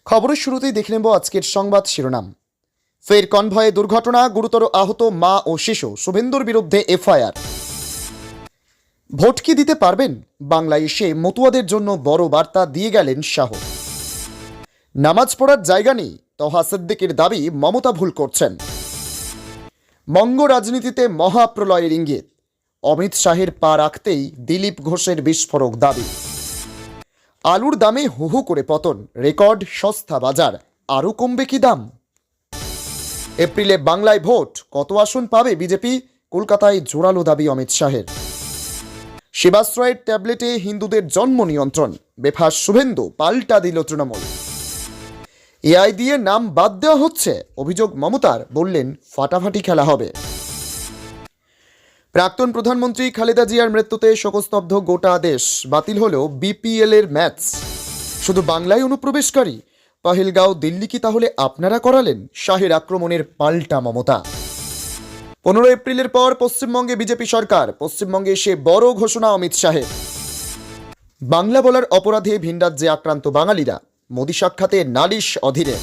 খবরের শুরুতেই দেখে নেব আজকের সংবাদ শিরোনাম। ফের কনভয়ে দুর্ঘটনা, গুরুতর আহত মা ও শিশু, শুভেন্দুর বিরুদ্ধে এফআইআর। ভোট কি দিতে পারবেন? বাংলায় এসে মতুয়াদের জন্য বড় বার্তা দিয়ে গেলেন শাহ। নামাজ পড়ার জায়গা নেই, তহা সিদ্দিকের দাবি মমতা ভুল করছেন। বঙ্গ রাজনীতিতে মহাপ্রলয়ের ইঙ্গিত, অমিত শাহের পা রাখতেই দিলীপ ঘোষের বিস্ফোরক দাবি। আলুর দামে হু হু করে পতন, রেকর্ড সস্তা বাজার, আরও কমবে কি দাম? এপ্রিলে বাংলায় ভোট, কত আসন পাবে বিজেপি? কলকাতায় জোরালো দাবি অমিত শাহের। শিবাশ্রয়ের ট্যাবলেটে হিন্দুদের জন্ম নিয়ন্ত্রণ, বেফাস শুভেন্দু, পাল্টা দিল তৃণমূল। এআই দিয়ে নাম বাদ দেওয়া হচ্ছে, অভিযোগ মমতার, বললেন ফাটাফাটি খেলা হবে। প্রাক্তন প্রধানমন্ত্রী খালেদা জিয়ার মৃত্যুতে শোকস্তব্ধ গোটা দেশ, বাতিল হলো বিপিএল এর ম্যাচ। শুধু বাংলায় অনুপ্রবেশকারী, পাহেলগাঁও দিল্লি কি তাহলে আপনারা করালেন? শাহের আক্রমণের পাল্টা মমতা। 15 এপ্রিলের পর পশ্চিমবঙ্গে বিজেপি সরকার, পশ্চিমবঙ্গে এসে বড় ঘোষণা অমিত শাহের। বাংলা বলার অপরাধে ভিনরাজ্যে আক্রান্ত বাঙালিরা, মোদি সাক্ষাতে নালিশ অধীরের।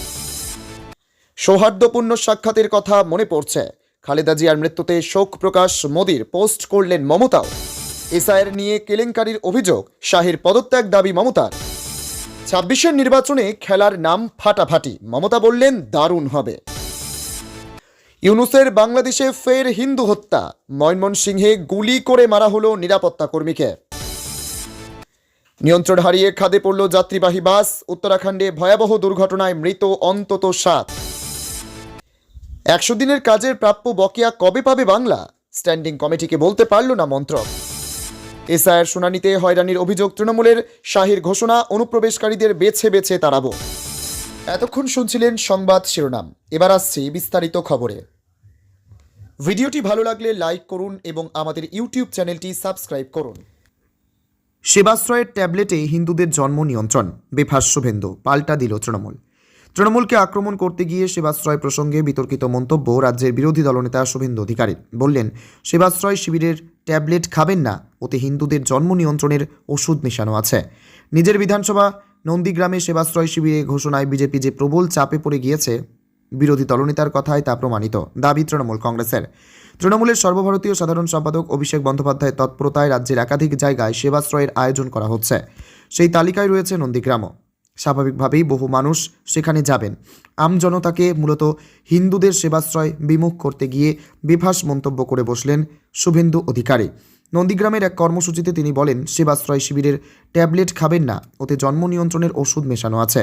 সৌহার্দ্যপূর্ণ সাক্ষাতের কথা মনে পড়ছে, খালেদা জিয়ার মৃত্যুতে শোক প্রকাশ মোদির, পোস্ট করলেন মমতাও। এসআইআর নিয়ে কেলেঙ্কারির অভিযোগ, শাহের পদত্যাগ দাবি মমতার। 26-এর নির্বাচনে খেলার নাম ফাটাফাটি, মমতা বললেন দারুণ হবে। ইউনূসের বাংলাদেশে ফের হিন্দু হত্যা, ময়মনসিংহে গুলি করে মারা হলো নিরাপত্তা কর্মীকে। নিয়ন্ত্রণ হারিয়ে খাদে পড়ল যাত্রীবাহী বাস, উত্তরাখণ্ডে ভয়াবহ দুর্ঘটনায় মৃত অন্তত 7। 100 দিনের কাজের প্রাপ্য বকেয়া কবে পাবে বাংলা? স্ট্যান্ডিং কমিটিকে বলতে পারল না মন্ত্রক। এসআইআর শুনানিতে হয়রানির অভিযোগ তৃণমূলের, শাহের ঘোষণা অনুপ্রবেশকারীদের বেছে বেছে তাড়াবো। এতক্ষণ শুনছিলেন সংবাদ শিরোনাম, এবার আসছি বিস্তারিত খবরে। ভিডিওটি ভালো লাগলে লাইক করুন এবং আমাদের ইউটিউব চ্যানেলটি সাবস্ক্রাইব করুন। শিবাশ্রয়ের ট্যাবলেটে হিন্দুদের জন্ম নিয়ন্ত্রণ, বেফাস শুভেন্দু, পাল্টা দিল তৃণমূল। তৃণমূলকে আক্রমণ করতে গিয়ে শিবাশ্রয় প্রসঙ্গে বিতর্কিত মন্তব্য রাজ্যের বিরোধী দলনেতা শুভেন্দু অধিকারী। বললেন, শিবাশ্রয় শিবিরের ট্যাবলেট খাবেন না, ওতে হিন্দুদের জন্ম নিয়ন্ত্রণের ওষুধ মেশানো আছে। নিজের বিধানসভা নন্দীগ্রামে শিবাশ্রয় শিবিরে ঘোষণায় বিজেপি যে প্রবল চাপে পড়ে গিয়েছে, বিরোধী দলনেতার কথায় তা প্রমাণিত, দাবি তৃণমূল কংগ্রেসের। তৃণমূলের সর্বভারতীয় সাধারণ সম্পাদক অভিষেক বন্দ্যোপাধ্যায়ের তৎপরতায় রাজ্যের একাধিক জায়গায় সেবাশ্রয়ের আয়োজন করা হচ্ছে। সেই তালিকায় রয়েছে নন্দীগ্রামও। স্বাভাবিকভাবেই বহু মানুষ সেখানে যাবেন। আমজনতাকে মূলত হিন্দুদের সেবাশ্রয় বিমুখ করতে গিয়ে বেফাস মন্তব্য করে বসলেন শুভেন্দু অধিকারী। নন্দীগ্রামের এক কর্মসূচিতে তিনি বলেন, সেবাশ্রয় শিবিরের ট্যাবলেট খাবেন না, ওতে জন্ম নিয়ন্ত্রণের ওষুধ মেশানো আছে।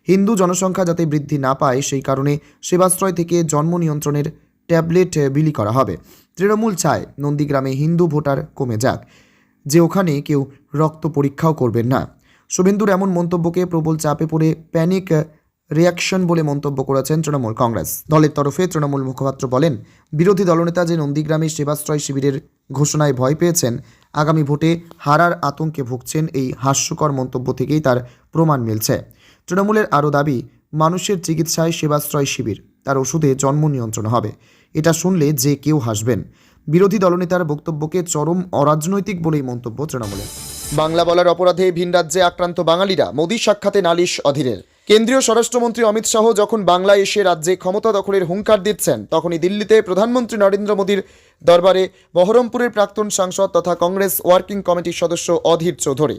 হিন্দু জনসংখ্যা যাতে বৃদ্ধি না পায়, সেই কারণে সেবাশ্রয় থেকে জন্ম নিয়ন্ত্রণের ট্যাবলেট বিলি করা হবে। তৃণমূল চায় নন্দীগ্রামে হিন্দু ভোটার কমে যাক, যে ওখানে কেউ রক্ত পরীক্ষাও করবেন না। শুভেন্দুর এমন মন্তব্যকে প্রবল চাপে পড়ে প্যানিক রিয়াকশন বলে মন্তব্য করেছেন তৃণমূল কংগ্রেস। দলের তরফে তৃণমূল মুখপাত্র বলেন, বিরোধী দলনেতা যে নন্দীগ্রামে সেবাশ্রয় শিবিরের ঘোষণায় ভয় পেয়েছেন, আগামী ভোটে হারার আতঙ্কে ভুগছেন, এই হাস্যকর মন্তব্য থেকেই তার প্রমাণ মিলছে। তৃণমূলের আরও দাবি, মানুষের চিকিৎসায় সেবাশ্রয় শিবির, তার ওষুধে জন্ম নিয়ন্ত্রণ হবে। এটা শুনলে যে কেউ হাসবেন। বিরোধী দলনেতার বক্তব্যকে চরম অরাজনৈতিক বলেই মন্তব্য তৃণমূলের। বাংলা বলার অপরাধে ভিনরাজ্যে আক্রান্ত বাঙালিরা, মোদি সাক্ষাতে নালিশ অধীরের। কেন্দ্রীয় স্বরাষ্ট্রমন্ত্রী অমিত শাহ যখন বাংলায় এসে রাজ্যে ক্ষমতা দখলের হুঙ্কার দিচ্ছেন, তখনই দিল্লিতে প্রধানমন্ত্রী নরেন্দ্র মোদীর দরবারে বহরমপুরের প্রাক্তন সাংসদ তথা কংগ্রেস ওয়ার্কিং কমিটির সদস্য অধীর চৌধুরী।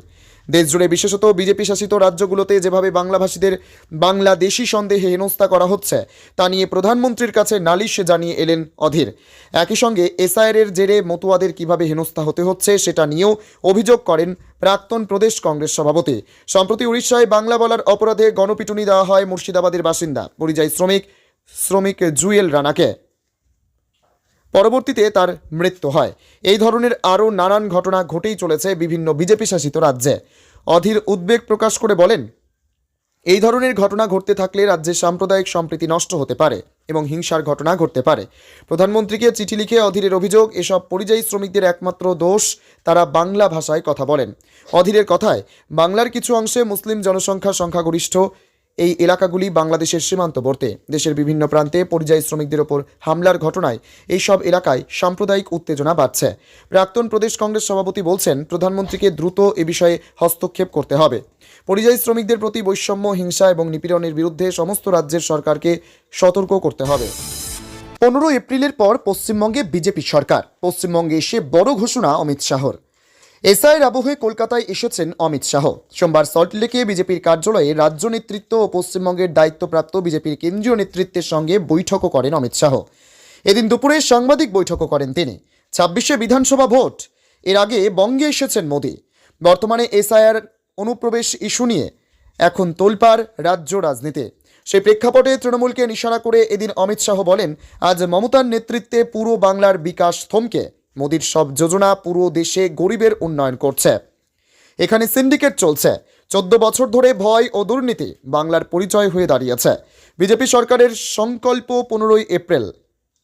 দেশজুড়ে বিশেষত বিজেপি শাসিত রাজ্যগুলোতে যেভাবে বাংলাভাষীদের বাংলাদেশি সন্দেহে হেনস্থা করা হচ্ছে, তা নিয়ে প্রধানমন্ত্রীর কাছে নালিশ জানিয়ে এলেন অধীর। একই সঙ্গে এসআইআরের জেরে মতুয়াদের কিভাবে হেনস্থা হতে হচ্ছে সেটা নিয়েও অভিযোগ করেন প্রাক্তন প্রদেশ কংগ্রেস সভাপতি। সম্প্রতি উড়িষ্যায় বাংলা বলার অপরাধে গণপিটুনি দেওয়া হয় মুর্শিদাবাদের বাসিন্দা পরিযায়ী শ্রমিক জুয়েল রানাকে। পরবর্তীতে তার মৃত্যু হয়। এই ধরনের আরও নানান ঘটনা ঘটেই চলেছে বিভিন্ন বিজেপি শাসিত রাজ্যে। অধীর উদ্বেগ প্রকাশ করে বলেন, এই ধরনের ঘটনা ঘটতে থাকলে রাজ্যের সাম্প্রদায়িক সম্প্রীতি নষ্ট হতে পারে এবং হিংসার ঘটনা ঘটতে পারে। প্রধানমন্ত্রীকে চিঠি লিখে অধীরের অভিযোগ, এসব পরিযায়ী শ্রমিকদের একমাত্র দোষ, তারা বাংলা ভাষায় কথা বলেন। অধীরের কথায়, বাংলার কিছু অংশে মুসলিম জনসংখ্যা সংখ্যাগরিষ্ঠ, এই এলাকাগুলি বাংলাদেশের সীমান্তবর্তী। দেশের বিভিন্ন প্রান্তে পরিযায়ী শ্রমিকদের ওপর হামলার ঘটনায় এই সব এলাকায় সাম্প্রদায়িক উত্তেজনা বাড়ছে। প্রাক্তন প্রদেশ কংগ্রেস সভাপতি বলছেন, প্রধানমন্ত্রীকে দ্রুত এ বিষয়ে হস্তক্ষেপ করতে হবে। পরিযায়ী শ্রমিকদের প্রতি বৈষম্য, হিংসা এবং নিপীড়নের বিরুদ্ধে সমস্ত রাজ্যের সরকারকে সতর্ক করতে হবে। 15 এপ্রিলের পর পশ্চিমবঙ্গে বিজেপি সরকার। পশ্চিমবঙ্গে এসে বড় ঘোষণা অমিত শাহর। এসআইয়ের আবহে কলকাতায় এসেছেন অমিত শাহ। সোমবার সল্টলেকে বিজেপির কার্যালয়ে রাজ্য নেতৃত্ব ও পশ্চিমবঙ্গের দায়িত্বপ্রাপ্ত বিজেপির কেন্দ্রীয় নেতৃত্বের সঙ্গে বৈঠকও করেন অমিত শাহ। এদিন দুপুরে সাংবাদিক বৈঠকও করেন তিনি। 26শে বিধানসভা ভোট, এর আগে বঙ্গে এসেছেন মোদি। বর্তমানে এসআইআর অনুপ্রবেশ ইস্যু নিয়ে এখন তোলপাড় রাজ্য রাজনীতি। সেই প্রেক্ষাপটে তৃণমূলকে নিশানা করে এদিন অমিত শাহ বলেন, আজ মমতার নেতৃত্বে পুরো বাংলার বিকাশ থমকে মোদির সব যোজনা পুরো দেশে গরিবের উন্নয়ন করছে। এখানে সিন্ডিকেট চলছে। 14 বছর ধরে ভয় ও দুর্নীতি বাংলার পরিচয় হয়ে দাঁড়িয়েছে। বিজেপি সরকারের সংকল্প 15 এপ্রিল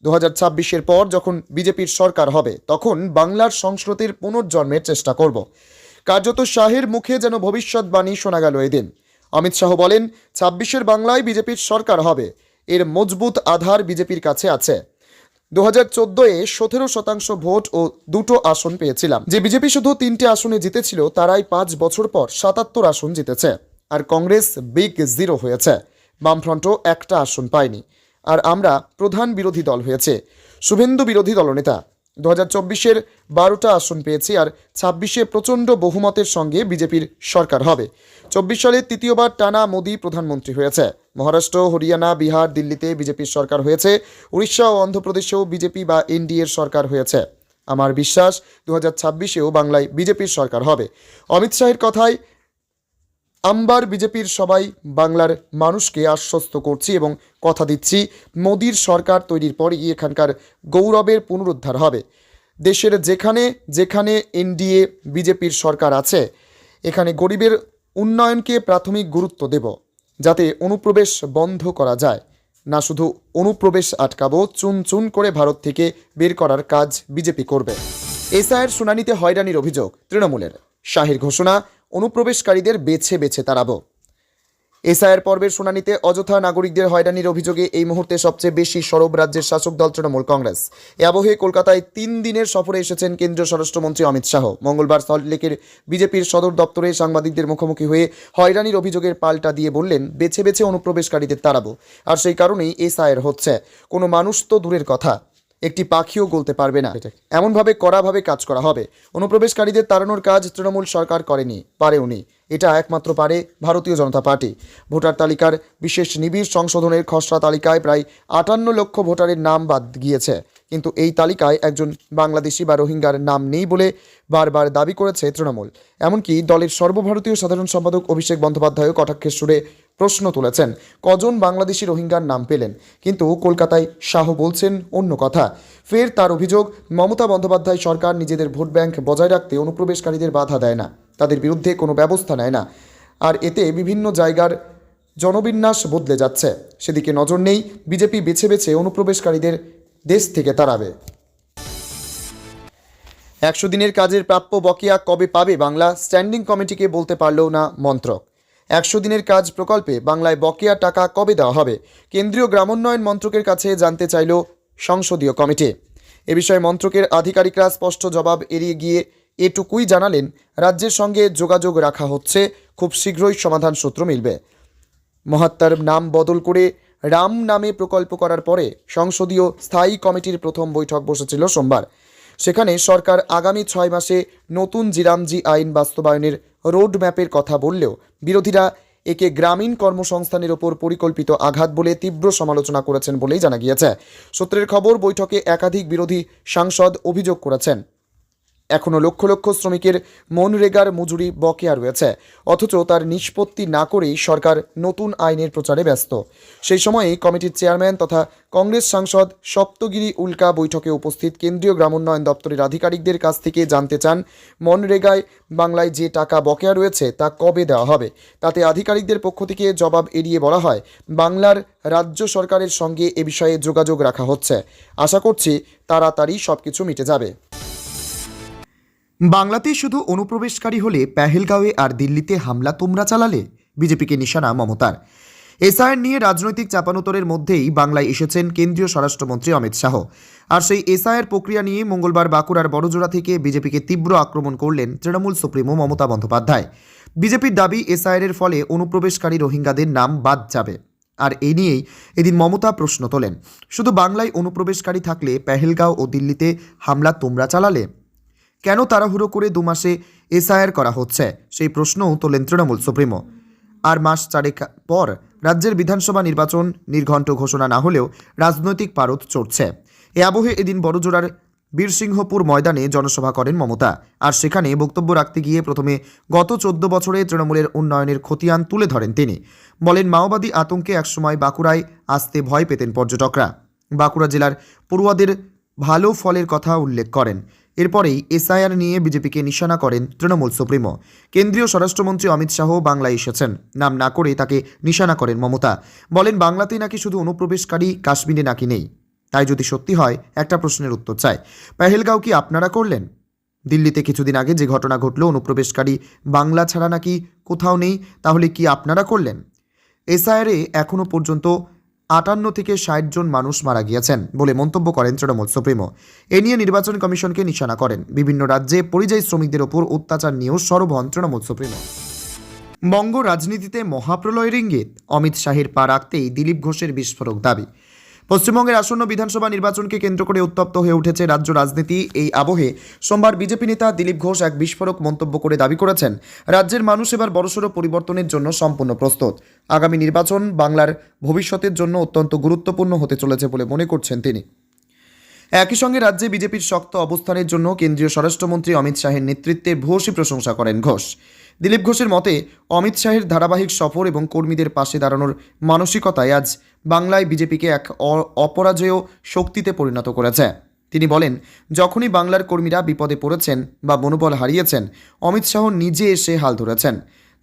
2026-এর পর যখন বিজেপির সরকার হবে তখন বাংলার সংস্কৃতির পুনর্জন্মের চেষ্টা করব। কার্যত শাহের মুখে যেন ভবিষ্যৎবাণী শোনা গেল এদিন। অমিত শাহ বলেন, 26-এর বাংলায় বিজেপির সরকার হবে। এর মজবুত আধার বিজেপির কাছে আছে। 2014-এ 17% ভোট ও 2টো আসন পেয়েছিলাম। যে বিজেপি শুধু 3টে আসনে জিতেছিল তারাই 5 বছর পর 77 আসন জিতেছে। আর কংগ্রেস বিগ জিরো হয়েছে। বামফ্রন্টও একটা আসন পায়নি। আর আমরা প্রধান বিরোধী দল হয়েছে। শুভেন্দু বিরোধী দলনেতা। 2024-এর 12টা আসন পেয়েছি আর 26-এ প্রচণ্ড বহুমতের সঙ্গে বিজেপির সরকার হবে। 24 সালে তৃতীয়বার টানা মোদি প্রধানমন্ত্রী হয়েছে। মহারাষ্ট্র, হরিয়ানা, বিহার, দিল্লিতে বিজেপির সরকার হয়েছে। উড়িষ্যা ও অন্ধ্রপ্রদেশেও বিজেপি বা এনডিএর সরকার হয়েছে। আমার বিশ্বাস 2026-এও বাংলায় বিজেপির সরকার হবে। অমিত শাহের কথায় আমবার বিজেপির সবাই বাংলার মানুষকে আশ্বস্ত করছি এবং কথা দিচ্ছি, মোদির সরকার তৈরির পরই এখানকার গৌরবের পুনরুদ্ধার হবে। দেশের যেখানে যেখানে এনডিএ বিজেপির সরকার আছে এখানে গরিবের উন্নয়নকে প্রাথমিক গুরুত্ব দেব, যাতে অনুপ্রবেশ বন্ধ করা যায়। না শুধু অনুপ্রবেশ আটকাবো, চুন চুন করে ভারত থেকে বের করার কাজ বিজেপি করবে। এসআইয়ের শুনানিতে হয়রানির অভিযোগ তৃণমূলের। শাহের ঘোষণা, অনুপ্রবেশকারীদের বেছে বেছে তাড়াবো। এসআইআর পর্বের শুনানিতে অযথা নাগরিকদের হয়রানির অভিযোগে এই মুহূর্তে সবচেয়ে বেশি সরব রাজ্যের শাসক দল তৃণমূল কংগ্রেস। এ আবহে কলকাতায় 3 দিনের সফরে এসেছেন কেন্দ্রীয় স্বরাষ্ট্রমন্ত্রী অমিত শাহ। মঙ্গলবার সল্টলেকের বিজেপির সদর দপ্তরে সাংবাদিকদের মুখোমুখি হয়ে হয়রানির অভিযোগের পাল্টা দিয়ে বললেন, বেছে বেছে অনুপ্রবেশকারীদের তাড়াবো। আর সেই কারণেই এসআইআর হচ্ছে। কোনো মানুষ তো দূরের কথা, একটি পাখিও গলতে পারবে না, এমনভাবে কড়াভাবে কাজ করা হবে। অনুপ্রবেশকারীদের তাড়ানোর কাজ তৃণমূল সরকার করেনি, পারেওনি। এটা একমাত্র পারে ভারতীয় জনতা পার্টি। ভোটার তালিকার বিশেষ নিবিড় সংশোধনের খসড়া তালিকায় প্রায় 58 লক্ষ ভোটারের নাম বাদ গিয়েছে, কিন্তু এই তালিকায় একজন বাংলাদেশি বা রোহিঙ্গার নাম নেই বলে বারবার দাবি করেছে তৃণমূল। এমনকি দলের সর্বভারতীয় সাধারণ সম্পাদক অভিষেক বন্দ্যোপাধ্যায়ও কটাক্ষের সুরে প্রশ্ন তুলেছেন, কজন বাংলাদেশি রোহিঙ্গার নাম পেলেন? কিন্তু কলকাতায় শাহ বলছেন অন্য কথা। ফের তার অভিযোগ, মমতা বন্দ্যোপাধ্যায় সরকার নিজেদের ভোট ব্যাংক বজায় রাখতে অনুপ্রবেশকারীদের বাধা দেয় না, তাদের বিরুদ্ধে কোনো ব্যবস্থা নেয় না। আর এতে বিভিন্ন জায়গার জনবিন্যাস বদলে যাচ্ছে। সেদিকে নজর নেই। বিজেপি বেছে বেছে অনুপ্রবেশকারীদের দেশ থেকে তাড়াবে। 100 দিনের কাজের প্রাপ্য বকেয়া কবে পাবে বাংলা? স্ট্যান্ডিং কমিটিকে বলতে পারলেও না মন্ত্রক। 100 দিনের কাজ প্রকল্পে বাংলায় বকেয়া টাকা কবে দেওয়া হবে? কেন্দ্রীয় গ্রামোন্নয়ন মন্ত্রকের কাছে জানতে চাইল সংসদীয় কমিটি। এ বিষয়ে মন্ত্রকের আধিকারিকরা স্পষ্ট জবাব এড়িয়ে গিয়ে এটুকুই জানালেন, রাজ্যের সঙ্গে যোগাযোগ রাখা হচ্ছে, খুব শীঘ্রই সমাধান সূত্র মিলবে। মহাত্মার নাম বদল করে রাম নামে প্রকল্প করার পরে সংসদীয় স্থায়ী কমিটির প্রথম বৈঠক বসেছিল সোমবার। সেখানে সরকার আগামী 6 মাসে নতুন জিরামজি আইন বাস্তবায়নের রোড ম্যাপের কথা বললেও বিরোধীরা একে গ্রামীণ কর্মসংস্থানের ওপর পরিকল্পিত আঘাত বলে তীব্র সমালোচনা করেছেন বলেই জানা গিয়েছে। সূত্রের খবর, বৈঠকে একাধিক বিরোধী সাংসদ অভিযোগ করেছেন, এখনও লক্ষ লক্ষ শ্রমিকের মনরেগার মজুরি বকেয়া রয়েছে, অথচ তার নিষ্পত্তি না করেই সরকার নতুন আইনের প্রচারে ব্যস্ত। সেই সময়েই কমিটির চেয়ারম্যান তথা কংগ্রেস সাংসদ সপ্তগিরি উল্কা বৈঠকে উপস্থিত কেন্দ্রীয় গ্রামোন্নয়ন দপ্তরের আধিকারিকদের কাছ থেকে জানতে চান, মনরেগায় বাংলায় যে টাকা বকেয়া রয়েছে তা কবে দেওয়া হবে। তাতে আধিকারিকদের পক্ষ থেকে জবাব এড়িয়ে বলা হয়, বাংলার রাজ্য সরকারের সঙ্গে এ বিষয়ে যোগাযোগ রাখা হচ্ছে, আশা করছি তাড়াতাড়ি সবকিছু মিটে যাবে। বাংলাতে শুধু অনুপ্রবেশকারী হলে পেহেলগাঁওয়ে আর দিল্লিতে হামলা তোমরা চালালে, বিজেপিকে নিশানা মমতার। এসআইআর নিয়ে রাজনৈতিক চাপানোতরের মধ্যেই বাংলায় এসেছেন কেন্দ্রীয় স্বরাষ্ট্রমন্ত্রী অমিত শাহ। আর সেই এসআইআর প্রক্রিয়া নিয়ে মঙ্গলবার বাঁকুড়ার বড়জোড়া থেকে বিজেপিকে তীব্র আক্রমণ করলেন তৃণমূল সুপ্রিমো মমতা বন্দ্যোপাধ্যায়। বিজেপির দাবি এসআইআর এর ফলে অনুপ্রবেশকারী রোহিঙ্গাদের নাম বাদ যাবে। আর এই নিয়েই এদিন মমতা প্রশ্ন তোলেন, শুধু বাংলায় অনুপ্রবেশকারী থাকলে পেহেলগাঁও ও দিল্লিতে হামলা তোমরা চালালে, কেন তাড়াহুড়ো করে 2 মাসে এসআইআর করা হচ্ছে, সেই প্রশ্নও তোলেন তৃণমূল সুপ্রিমো। আর মাস 4 পর রাজ্যের বিধানসভা নির্বাচন নির্ঘণ্ট ঘোষণা না হলেও রাজনৈতিক পারদ চড়ছে। এ আবহে এদিন বড়জোড়ার বীরসিংহপুর ময়দানে জনসভা করেন মমতা। আর সেখানে বক্তব্য রাখতে গিয়ে প্রথমে গত 14 বছরে তৃণমূলের উন্নয়নের খতিয়ান তুলে ধরেন তিনি। বলেন, মাওবাদী আতঙ্কে একসময় বাঁকুড়ায় আসতে ভয় পেতেন পর্যটকরা। বাঁকুড়া জেলার পড়ুয়াদের ভালো ফলের কথা উল্লেখ করেন। এরপরেই এসআইআর নিয়ে বিজেপিকে নিশানা করেন তৃণমূল সুপ্রিমো। কেন্দ্রীয় স্বরাষ্ট্রমন্ত্রী অমিত শাহ বাংলায় এসেছেন, নাম না করে তাকে নিশানা করেন মমতা। বলেন, বাংলাতেই নাকি শুধু অনুপ্রবেশকারী, কাশ্মীরে নাকি নেই। তাই যদি সত্যি হয়, একটা প্রশ্নের উত্তর চাই, পেহেলগাঁও কি আপনারা করলেন? দিল্লিতে কিছুদিন আগে যে ঘটনা ঘটল, অনুপ্রবেশকারী বাংলা ছাড়া নাকি কোথাও নেই, তাহলে কি আপনারা করলেন? এসআইআরে এখনও পর্যন্ত 58 থেকে 60 জন মানুষ মারা গিয়েছেন বলে মন্তব্য করেন তৃণমূল সুপ্রিমো। এ নিয়ে নির্বাচন কমিশনকে নিশানা করেন। বিভিন্ন রাজ্যে পরিযায়ী শ্রমিকদের ওপর অত্যাচার নিয়েও সরব হন তৃণমূল সুপ্রিমো। বঙ্গ রাজনীতিতে মহাপ্রলয়ের ইঙ্গিত, অমিত শাহের পা রাখতেই দিলীপ ঘোষের বিস্ফোরক দাবি। পশ্চিমবঙ্গের আসন্ন বিধানসভা নির্বাচনকে কেন্দ্র করে উত্তপ্ত হয়ে উঠেছে রাজ্য রাজনীতি। এই আবহে সোমবার বিজেপি নেতা দিলীপ ঘোষ এক বিস্ফোরক মন্তব্য করে দাবি করেছেন, রাজ্যের মানুষ এবার বড়সড় পরিবর্তনের জন্য সম্পূর্ণ প্রস্তুত। আগামী নির্বাচন বাংলার ভবিষ্যতের জন্য অত্যন্ত গুরুত্বপূর্ণ হতে চলেছে বলে মনে করছেন তিনি। একই সঙ্গে রাজ্যে বিজেপির শক্ত অবস্থানের জন্য কেন্দ্রীয় স্বরাষ্ট্রমন্ত্রী অমিত শাহের নেতৃত্বে ভূয়সী প্রশংসা করেন ঘোষ। দিলীপ ঘোষের মতে, অমিত শাহের ধারাবাহিক সফর এবং কর্মীদের পাশে দাঁড়ানোর মানসিকতায় আজ বাংলায় বিজেপিকে এক অপরাজেয় শক্তিতে পরিণত করেছে। তিনি বলেন, যখনই বাংলার কর্মীরা বিপদে পড়েছেন বা মনোবল হারিয়েছেন, অমিত শাহ নিজে এসে হাল ধরেছেন।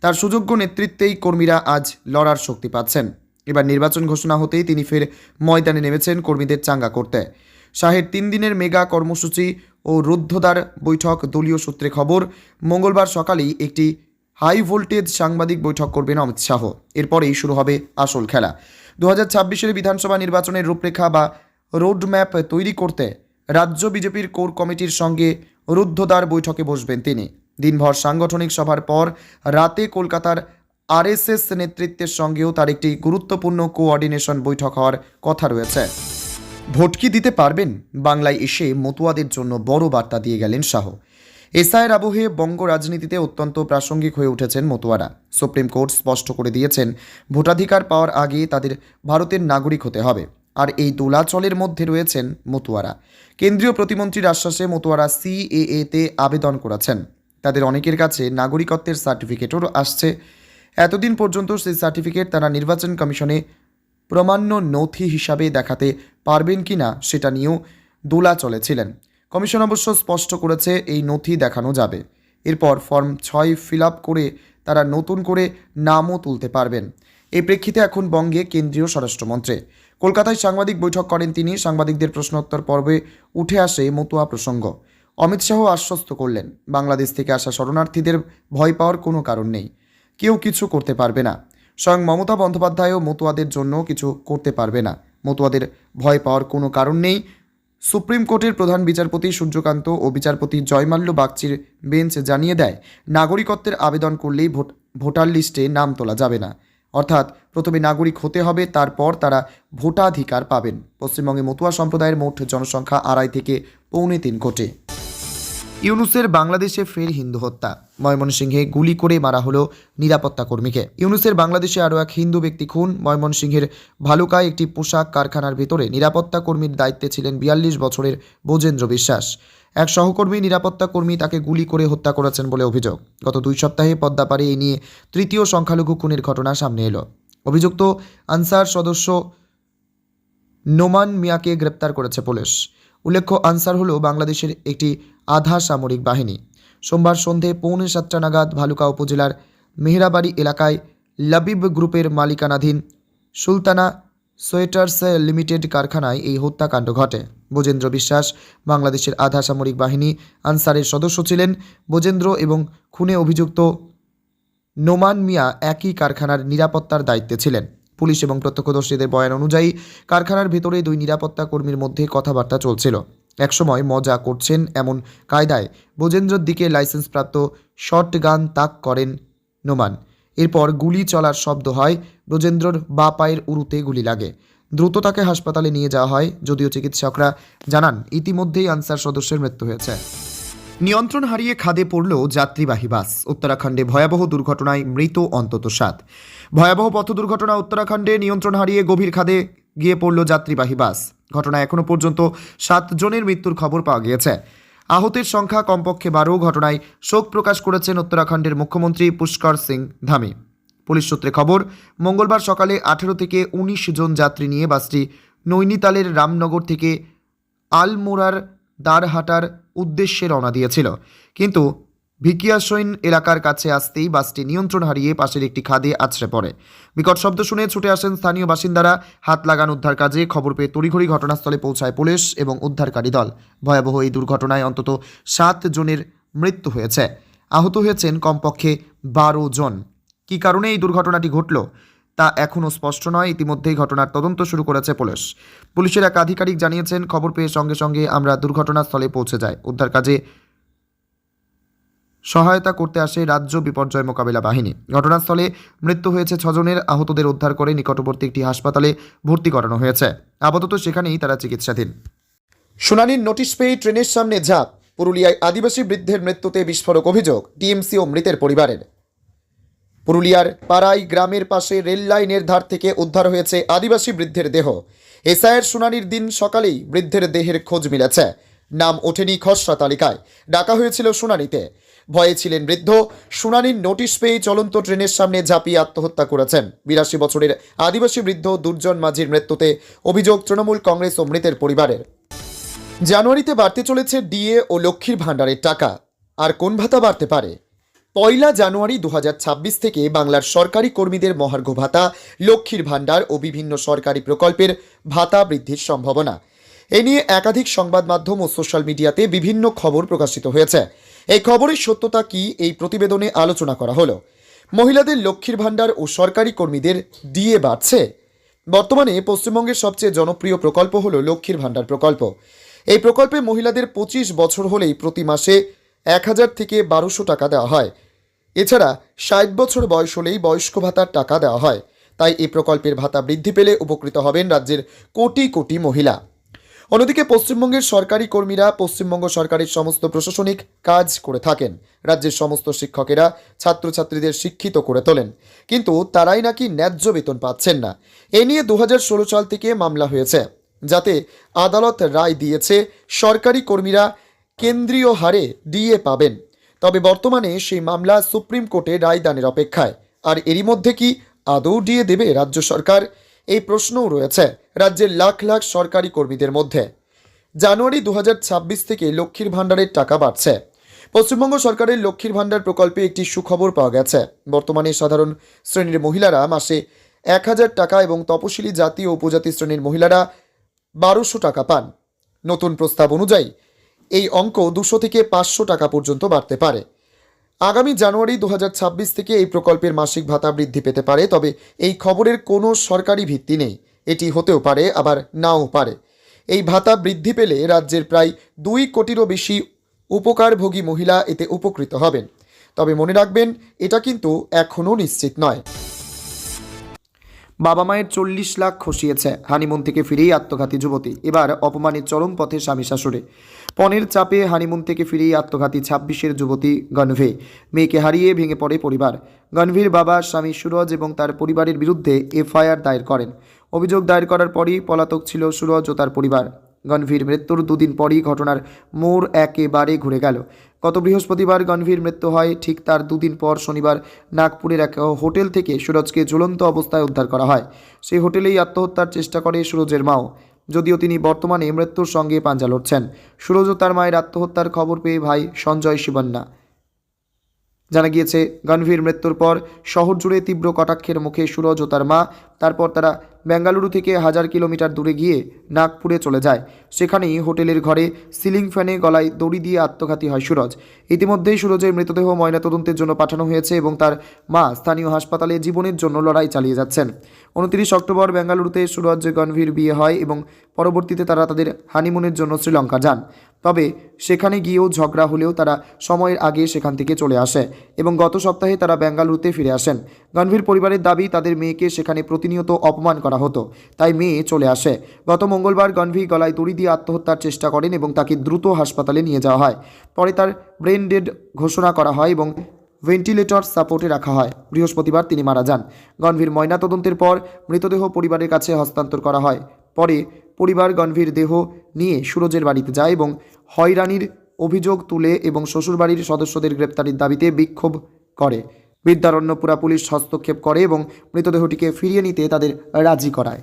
তার সুযোগ্য নেতৃত্বেই কর্মীরা আজ লড়ার শক্তি পাচ্ছেন। এবার নির্বাচন ঘোষণা হতেই তিনি ফের ময়দানে নেমেছেন কর্মীদের চাঙ্গা করতে। শাহের 3 দিনের মেগা কর্মসূচি ও রুদ্ধদ্বার বৈঠক, দলীয় সূত্রে খবর, মঙ্গলবার সকালেই একটি হাই ভোল্টেজ সাংবাদিক বৈঠক করবেন অমিত শাহ। এরপরেই শুরু হবে আসল খেলা। 2026 বিধানসভা নির্বাচনের রূপরেখা বা রোডম্যাপ তৈরি করতে রাজ্য বিজেপির কোর কমিটির সঙ্গে রুদ্ধদ্বার বৈঠকে বসবেন তিনি। দিনভর সাংগঠনিক সভার পর রাতে কলকাতার আরএসএস নেতৃত্বের সঙ্গেও তার একটি গুরুত্বপূর্ণ কোঅর্ডিনেশন বৈঠক হওয়ার কথা রয়েছে। ভোট কি দিতে পারবেন? বাংলায় এসে মতুয়াদের জন্য বড় বার্তা দিয়ে গেলেন শাহ। এসআইয়ের আবহে বঙ্গ রাজনীতিতে অত্যন্ত প্রাসঙ্গিক হয়ে উঠেছেন মতুয়ারা। সুপ্রিম কোর্ট স্পষ্ট করে দিয়েছেন, ভোটাধিকার পাওয়ার আগে তাদের ভারতের নাগরিক হতে হবে। আর এই দোলাচলের মধ্যে রয়েছেন মতুয়ারা। কেন্দ্রীয় প্রতিমন্ত্রীর আশ্বাসে মতুয়ারা সিএএতে আবেদন করেছেন। তাদের অনেকের কাছে নাগরিকত্বের সার্টিফিকেটও আসছে। এতদিন পর্যন্ত সেই সার্টিফিকেট তারা নির্বাচন কমিশনে প্রমাণ্য নথি হিসাবে দেখাতে পারবেন কিনা সেটা নিয়েও দোলা চলেছিলেন। কমিশন অবশ্য স্পষ্ট করেছে এই নথি দেখানো যাবে। এরপর ফর্ম 6 ফিল আপ করে তারা নতুন করে নামও তুলতে পারবেন। এই প্রেক্ষিতে এখন বঙ্গে কেন্দ্রীয় স্বরাষ্ট্রমন্ত্রী কলকাতায় সাংবাদিক বৈঠক করেন তিনি। সাংবাদিকদের প্রশ্নোত্তর পর্বে উঠে আসে মতুয়া প্রসঙ্গ। অমিত শাহ আশ্বস্ত করলেন, বাংলাদেশ থেকে আসা শরণার্থীদের ভয় পাওয়ার কোনো কারণ নেই, কেউ কিছু করতে পারবে না। স্বয়ং মমতা বন্দ্যোপাধ্যায়ও মতুয়াদের জন্য কিছু করতে পারবে না। মতুয়াদের ভয় পাওয়ার কোনো কারণ নেই। সুপ্রিম কোর্টের প্রধান বিচারপতি সূর্যকান্ত ও বিচারপতি জয়মাল্য বাগচির বেঞ্চ জানিয়ে দেয়, নাগরিকত্বের আবেদন করলেই ভোটার লিস্টে নাম তোলা যাবে না। অর্থাৎ প্রথমে নাগরিক হতে হবে, তারপর তারা ভোটাধিকার পাবেন। পশ্চিমবঙ্গে মতুয়া সম্প্রদায়ের মোট জনসংখ্যা 2.5 থেকে 3.25 কোটি। ইউনূসের বাংলাদেশে ফের হিন্দু হত্যা। ময়মনসিংহে গুলি করে মারা হলো নিরাপত্তা কর্মীকে। ইউনূসের বাংলাদেশে আরও এক হিন্দু ব্যক্তি খুন। ময়মনসিংহের ভালুকায় একটি পোশাক কারখানার ভেতরে নিরাপত্তা কর্মীর দায়িত্বে ছিলেন 42 বছরের বোজেন্দ্র বিশ্বাস। এক সহকর্মী নিরাপত্তা কর্মী তাকে গুলি করে হত্যা করেছেন বলে অভিযোগ। গত 2 সপ্তাহে পদ্মাপাড়ে এই নিয়ে তৃতীয় সংখ্যালঘু খুনের ঘটনা সামনে এলো। অভিযুক্ত আনসার সদস্য নোমান মিয়াকে গ্রেপ্তার করেছে পুলিশ। উল্লেখ্য, আনসার হলো বাংলাদেশের একটি আধা সামরিক বাহিনী। সোমবার সন্ধে 6:45 নাগাদ ভালুকা উপজেলার মেহরাবাড়ি এলাকায় লাবিব গ্রুপের মালিকানাধীন সুলতানা সোয়েটার্স লিমিটেড কারখানায় এই হত্যাকাণ্ড ঘটে। বোজেন্দ্র বিশ্বাস বাংলাদেশের আধা সামরিক বাহিনী আনসারের সদস্য ছিলেন। বোজেন্দ্র এবং খুনে অভিযুক্ত নোমান মিয়া একই কারখানার নিরাপত্তার দায়িত্বে ছিলেন। পুলিশ এবং প্রত্যক্ষদর্শীদের বয়ান অনুযায়ী কারখানার ভেতরে দুই নিরাপত্তা কর্মীর মধ্যে কথাবার্তা চলছিল। একসময় মজা করছেন এমন কায়দায় ব্রজেন্দ্রর দিকে লাইসেন্সপ্রাপ্ত শটগান তাক করেন নোমান। এরপর গুলি চলার শব্দ হয়, ব্রজেন্দ্রর বাঁ পায়ের উরুতে গুলি লাগে। দ্রুত তাকে হাসপাতালে নিয়ে যাওয়া হয়, যদিও চিকিৎসকরা জানান ইতিমধ্যেই আনসার সদস্যের মৃত্যু হয়েছে। নিয়ন্ত্রণ হারিয়ে খাদে পড়ল যাত্রীবাহী বাস। উত্তরাখণ্ডে ভয়াবহ দুর্ঘটনায় মৃত অন্তত 7। ভয়াবহ পথ দুর্ঘটনা উত্তরাখণ্ডে নিয়ন্ত্রণ হারিয়ে গভীর খাদে গিয়ে পড়ল যাত্রীবাহী বাস। ঘটনায় এখনও পর্যন্ত 7 জনের মৃত্যুর খবর পাওয়া গিয়েছে। আহতের সংখ্যা কমপক্ষে 12। ঘটনায় শোক প্রকাশ করেছেন উত্তরাখণ্ডের মুখ্যমন্ত্রী পুষ্কর সিং ধামি। পুলিশ সূত্রে খবর, মঙ্গলবার সকালে 18 থেকে 19 জন যাত্রী নিয়ে বাসটি নৈনিতালের রামনগর থেকে আলমোড়ার দ্বারহাটার উদ্দেশ্যে রওনা দিয়েছিল, কিন্তু ভিকিয়াসৈন এলাকার কাছে আসতেই বাসটি নিয়ন্ত্রণ হারিয়ে পাশের একটি খাদে আছড়ে পড়ে। বিকট শব্দ শুনে ছুটে আসেন স্থানীয় বাসিন্দারা। হাত লাগান উদ্ধার কাজে। খবর পেয়ে তড়িঘড়ি ঘটনাস্থলে পৌঁছায় পুলিশ এবং উদ্ধারকারী দল। ভয়াবহ এই দুর্ঘটনায় অন্তত 7 জনের মৃত্যু হয়েছে। আহত হয়েছেন কমপক্ষে 12 জন। কী কারণে এই দুর্ঘটনাটি ঘটল তা এখনও স্পষ্ট নয়। ইতিমধ্যেই ঘটনার তদন্ত শুরু করেছে পুলিশ। পুলিশের এক আধিকারিক জানিয়েছেন, খবর পেয়ে সঙ্গে সঙ্গে আমরা দুর্ঘটনাস্থলে পৌঁছে যাই। উদ্ধার কাজে সহায়তা করতে আসে রাজ্য বিপর্যয় মোকাবিলা বাহিনী। ঘটনাস্থলে মৃত্যু হয়েছে 6 জনের। আহতদের উদ্ধার করে নিকটবর্তী একটি হাসপাতালে ভর্তি করানো হয়েছে। আপাতত সেখানেই তারা চিকিৎসাধীন। শুনানির নোটিশ পেয়ে ট্রেনের সামনে ঝাঁপ। পুরুলিয়ায় আদিবাসী বৃদ্ধের মৃত্যুতে বিস্ফোরক অভিযোগ টিএমসি ও মৃতের পরিবারের। পুরুলিয়ার পাড়াই গ্রামের পাশে রেল লাইনের ধার থেকে উদ্ধার হয়েছে আদিবাসী বৃদ্ধের দেহ। এসআইয়ের শুনানির দিন সকালেই বৃদ্ধের দেহের খোঁজ মিলেছে। নাম ওঠেনি খসড়া তালিকায়। ডাকা হয়েছিল শুনানিতে। ভয়ে ছিলেন বৃদ্ধ। শুনানির নোটিশ পেয়ে চলন্ত ট্রেনের সামনে ঝাঁপিয়ে আত্মহত্যা করেছেন 82 বছরের আদিবাসী বৃদ্ধ দুর্জন মাঝির মৃত্যুতে অভিযোগ তৃণমূল কংগ্রেস ও মৃতের পরিবারের। জানুয়ারিতে বাড়তে চলেছে ডিএ ও লক্ষ্মীর ভাণ্ডারের টাকা। আর কোন ভাতা বাড়তে পারে? 1 জানুয়ারি 2026 থেকে বাংলার সরকারি কর্মীদের মহার্ঘ ভাতা, লক্ষ্মীর ভাণ্ডার ও বিভিন্ন সরকারি প্রকল্পের ভাতা বৃদ্ধির সম্ভাবনা। এ নিয়ে একাধিক সংবাদ মাধ্যম ও সোশ্যাল মিডিয়াতে বিভিন্ন খবর প্রকাশিত হয়েছে। এই খবরের সত্যতা কি, এই প্রতিবেদনে আলোচনা করা হলো। মহিলাদের লক্ষ্মীর ভাণ্ডার ও সরকারি কর্মীদের ডিএ বাড়ছে। বর্তমানে পশ্চিমবঙ্গের সবচেয়ে জনপ্রিয় প্রকল্প হলো লক্ষ্মীর ভাণ্ডার প্রকল্প। এই প্রকল্পে মহিলাদের 25 বছর হলেই প্রতি মাসে 1000 থেকে 1200 টাকা দেওয়া হয়। এছাড়া 60 বছর বয়স হলেই বয়স্ক ভাতার টাকা দেওয়া হয়। তাই এই প্রকল্পের ভাতা বৃদ্ধি পেলে উপকৃত হবেন রাজ্যের কোটি কোটি মহিলা। অন্যদিকে পশ্চিমবঙ্গের সরকারি কর্মীরা পশ্চিমবঙ্গ সরকারের সমস্ত প্রশাসনিক কাজ করে থাকেন। রাজ্যের সমস্ত শিক্ষকেরা ছাত্রছাত্রীদের শিক্ষিত করে তোলেন, কিন্তু তারাই নাকি ন্যায্য বেতন পাচ্ছেন না। এ নিয়ে 2016 সাল থেকে মামলা হয়েছে, যাতে আদালত রায় দিয়েছে সরকারি কর্মীরা কেন্দ্রীয় হারে ডিএ পাবেন। তবে বর্তমানে সেই মামলা সুপ্রিম কোর্টে রায়দানের অপেক্ষায়। আর এরই মধ্যে কি আদৌ ডিএ দেবে রাজ্য সরকার? এই প্রশ্নও রয়েছে রাজ্যের লাখ লাখ সরকারি কর্মীদের মধ্যে। জানুয়ারি 2026 থেকে লক্ষ্মীর ভাণ্ডারের টাকা বাড়ছে। পশ্চিমবঙ্গ সরকারের লক্ষ্মীর ভাণ্ডার প্রকল্পে একটি সুখবর পাওয়া গেছে। বর্তমানে সাধারণ শ্রেণীর মহিলারা মাসে 1000 টাকা এবং তপশিলি জাতি ও উপজাতি শ্রেণীর মহিলারা 1200 টাকা পান। নতুন প্রস্তাব অনুযায়ী এই অঙ্ক 200 থেকে 500 টাকা পর্যন্ত বাড়তে পারে। আগামী জানুয়ারি 2026 থেকে এই প্রকল্পের মাসিক ভাতা বৃদ্ধি পেতে পারে। তবে এই খবরের কোনো সরকারি ভিত্তি নেই। এটি হতেও পারে, আবার নাও পারে। এই ভাতা বৃদ্ধি পেলে রাজ্যের প্রায় 2 কোটিরও বেশি উপকারভোগী মহিলা এতে উপকৃত হবেন। তবে মনে রাখবেন, এটা কিন্তু এখনও নিশ্চিত নয়। বাবা মায়ের 40 লাখ খসিয়েছে। হানিমুন থেকে ফিরেই আত্মঘাতী যুবতী। এবার অপমানের চরম পথে স্বামী শাশুড়ি। পণের চাপে হানিমুন থেকে ফিরেই আত্মঘাতী 26-এর যুবতী গণভে। মেয়েকে হারিয়ে ভেঙে পড়ে পরিবার। গণভীর বাবা স্বামী সুরজ এবং তার পরিবারের বিরুদ্ধে এফআইআর দায়ের করেন। অভিযোগ দায়ের করার পরই পলাতক ছিল সুরজ ও তার পরিবার। গণভীর মৃত্যুর 2 দিন পরই ঘটনার মোড় একেবারে ঘুরে গেল। গত বৃহস্পতিবার গণভীর মৃত্যু হয়। ঠিক তার 2 দিন পর শনিবার নাগপুরের এক হোটেল থেকে সুরজকে ঝুলন্ত অবস্থায় উদ্ধার করা হয়। সেই হোটেলেই আত্মহত্যার চেষ্টা করে সুরজের মাও, যদিও তিনি বর্তমানে মৃত্যুর সঙ্গে পাঞ্জা লড়ছেন। সুরজ ও তার মায়ের আত্মহত্যার খবর পেয়ে ভাই সঞ্জয় শিবন্না জানা গিয়েছে, গণভীর মৃত্যুর পর শহর জুড়ে তীব্র কটাক্ষের মুখে সুরজ ও তার মা। তারপর তারা বেঙ্গালুরু থেকে 1000 কিলোমিটার দূরে গিয়ে নাগপুরে চলে যায়। সেখানেই হোটেলের ঘরে সিলিং ফ্যানে গলায় দড়ি দিয়ে আত্মঘাতী হয় সুরজ। ইতিমধ্যেই সুরজের মৃতদেহ ময়নাতদন্তের জন্য পাঠানো হয়েছে এবং তার মা স্থানীয় হাসপাতালে জীবনের জন্য লড়াই চালিয়ে যাচ্ছেন। 29 অক্টোবর বেঙ্গালুরুতে সুরজ গণভীর বিয়ে হয় এবং পরবর্তীতে তারা তাদের হানিমুনের জন্য শ্রীলঙ্কা যান। তবে সেখানে গিয়েও ঝগড়া হলেও তারা সময়ের আগে সেখান থেকে চলে আসে এবং গত সপ্তাহে তারা বেঙ্গালুরুতে ফিরে আসেন। গণভীর পরিবারের দাবি, তাদের মেয়েকে সেখানে প্রতিনিয়ত অপমান করা হতো, তাই মেয়ে চলে আসে। গত মঙ্গলবার গণভীর গলায় দড়ি দিয়ে আত্মহত্যার চেষ্টা করেন এবং তাকে দ্রুত হাসপাতালে নিয়ে যাওয়া হয়। পরে তার ব্রেন ডেড ঘোষণা করা হয় এবং ভেন্টিলেটর সাপোর্টে রাখা হয়। বৃহস্পতিবার তিনি মারা যান। গণভীর ময়নাতদন্তের পর মৃতদেহ পরিবারের কাছে হস্তান্তর করা হয়। পরে পরিবার গণভীর দেহ নিয়ে সুরজের বাড়িতে যায় এবং হয়রানির অভিযোগ তুলে এবং শ্বশুরবাড়ির সদস্যদের গ্রেপ্তারের দাবিতে বিক্ষোভ করে। বিদ্যারণ্যপুরা পুলিশ হস্তক্ষেপ করে এবং মৃতদেহটিকে ফিরিয়ে নিতে তাদের রাজি করায়।